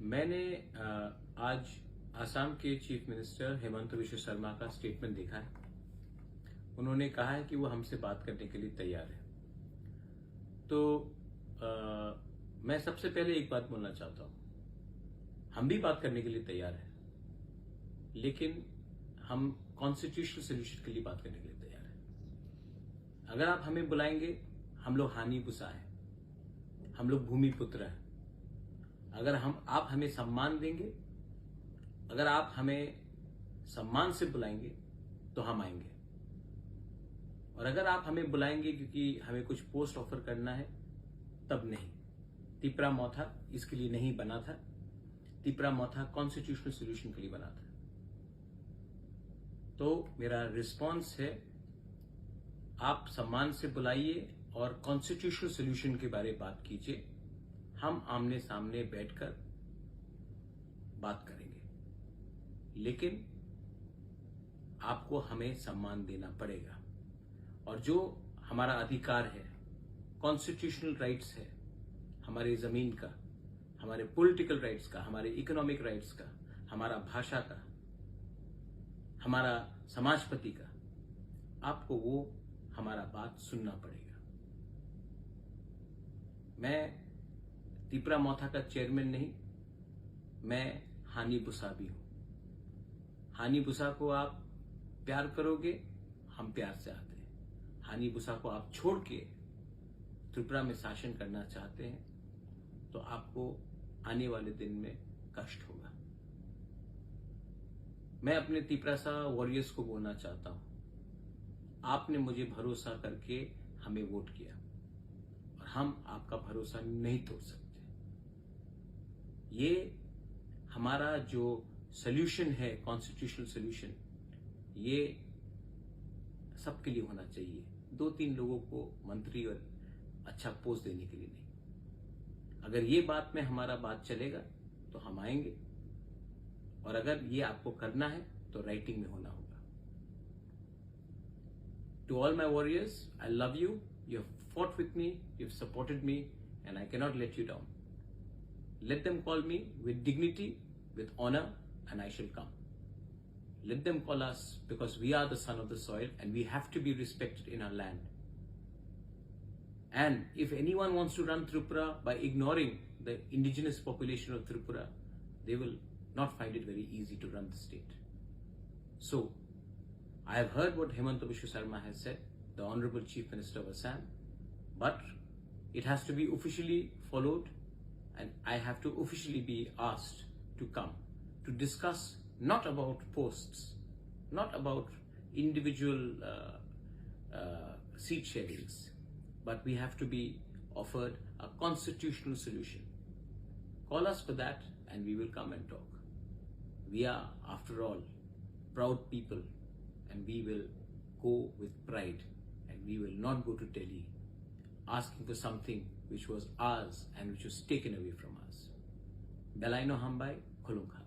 मैंने आज आसाम के चीफ मिनिस्टर हेमंत बिश्व शर्मा का स्टेटमेंट देखा है। उन्होंने कहा है कि वो हमसे बात करने के लिए तैयार है। तो मैं सबसे पहले एक बात बोलना चाहता हूं, हम भी बात करने के लिए तैयार हैं, लेकिन हम कॉन्स्टिट्यूशनल सोल्यूशन के लिए बात करने के लिए तैयार हैं। अगर आप हमें बुलाएंगे, हम लोग हानि बुसा है, हम लोग भूमिपुत्र हैं। अगर आप हमें सम्मान देंगे, अगर आप हमें सम्मान से बुलाएंगे तो हम आएंगे। और अगर आप हमें बुलाएंगे क्योंकि हमें कुछ पोस्ट ऑफर करना है, तब नहीं। तिपरा मौथा इसके लिए नहीं बना था। तिपरा मौथा कॉन्स्टिट्यूशनल सोल्यूशन के लिए बना था। तो मेरा रिस्पॉन्स है, आप सम्मान से बुलाइए और कॉन्स्टिट्यूशनल सोल्यूशन के बारे में बात कीजिए। हम आमने सामने बैठकर बात करेंगे, लेकिन आपको हमें सम्मान देना पड़ेगा। और जो हमारा अधिकार है, कॉन्स्टिट्यूशनल राइट्स है, हमारी जमीन का, हमारे पॉलिटिकल राइट्स का, हमारे इकोनॉमिक राइट्स का, हमारा भाषा का, हमारा समाजपति का, आपको वो हमारा बात सुनना पड़ेगा। मैं तिपरा मौथा का चेयरमैन नहीं, मैं हानि बुसा भी हूं। हानि बुसा को आप प्यार करोगे, हम प्यार से आते हैं। हानि बुसा को आप छोड़ के त्रिपुरा में शासन करना चाहते हैं, तो आपको आने वाले दिन में कष्ट होगा। मैं अपने तिपरासा वॉरियर्स को बोलना चाहता हूं, आपने मुझे भरोसा करके हमें वोट किया और हम आपका भरोसा नहीं तोड़ सकते। ये हमारा जो सॉल्यूशन है, कॉन्स्टिट्यूशनल सॉल्यूशन, ये सबके लिए होना चाहिए। 2-3 लोगों को मंत्री और अच्छा पोस्ट देने के लिए नहीं। अगर ये बात में हमारा बात चलेगा तो हम आएंगे, और अगर ये आपको करना है तो राइटिंग में होना होगा। To all my warriors, I love you. You have fought with me, you have supported me, and I cannot let you down. Let them call me with dignity, with honor, and I shall come. Let them call us, because we are the son of the soil and we have to be respected in our land. And if anyone wants to run Tripura by ignoring the indigenous population of Tripura, they will not find it very easy to run the state. So, I have heard what Hemanta Biswa Sarma has said, the Honorable Chief Minister of Assam, but it has to be officially followed. And I have to officially be asked to come to discuss not about posts, not about individual seat sharings, but we have to be offered a constitutional solution. Call us for that and we will come and talk. We are, after all, proud people, and we will go with pride, and we will not go to Delhi asking for something which was ours and which was taken away from us. Belaino Hambai, Khulungkha.